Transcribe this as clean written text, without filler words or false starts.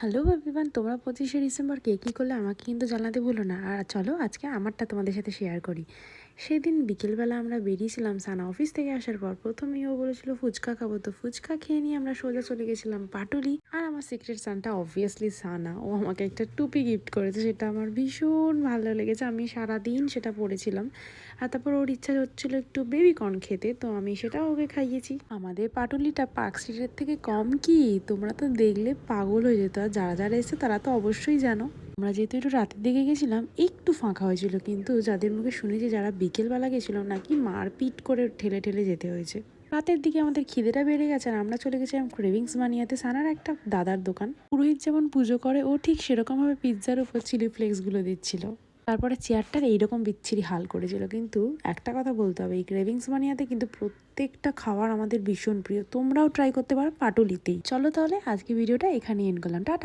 Hello everyone, তোমরা 25শে December কে কী করলে আমাকে কিন্তু জানাতে ভুলো না। আর চলো আজকে আমারটা তোমাদের সাথে শেয়ার করি। সেদিন বিকেলবেলা আমরা বেরিয়েছিলাম সানা অফিস থেকে আসার পর। প্রথমেই ও বলেছিল ফুচকা খাবো, তো ফুচকা খেয়ে নিয়ে আমরা সোজা চলে গেছিলাম পাটুলি। আর আমার সিক্রেট সানটা অবভিয়াসলি সানা, ও আমাকে একটা টুপি গিফট করেছে, সেটা আমার ভীষণ ভালো লেগেছে। আমি সারাদিন সেটা পরেছিলাম। আর তারপর ওর ইচ্ছা হচ্ছিলো একটু বেবিকর্ন খেতে, তো আমি সেটাও ওকে খাইয়েছি। আমাদের পাটুলিটা পার্ক স্ট্রিটের থেকে কম কি? তোমরা তো দেখলে পাগল হয়ে যেত। আর যারা যারা এসেছে তারা তো অবশ্যই জানো। আমরা যেহেতু একটু রাতের দিকে গেছিলাম, একটু ফাঁকা হয়েছিল, কিন্তু যাদের মুখে শুনেছি যারা বিকেলবেলা গেছিলাম নাকি মারপিট করে ঠেলে ঠেলে যেতে হয়েছে। রাতের দিকে আমাদের খিদেটা বেড়ে গেছে আর আমরা চলে গেছিলাম ক্রেভিংস মানিয়াতে, সানার একটা দাদার দোকান। পুরোহিত যেমন পুজো করে ও ঠিক সেরকমভাবে পিৎজার উপর চিলি ফ্লেক্সগুলো দিচ্ছিল। তারপরে চেয়ারটার এইরকম বিচ্ছিরি হাল করেছিল। কিন্তু একটা কথা বলতে হবে, এই ক্রেভিংস মানিয়াতে কিন্তু প্রত্যেকটা খাবার আমাদের ভীষণ প্রিয়। তোমরাও ট্রাই করতে পারো পাটুলিতেই। চলো তাহলে আজকে ভিডিওটা এখানে এন্ড করলাম, টাটা।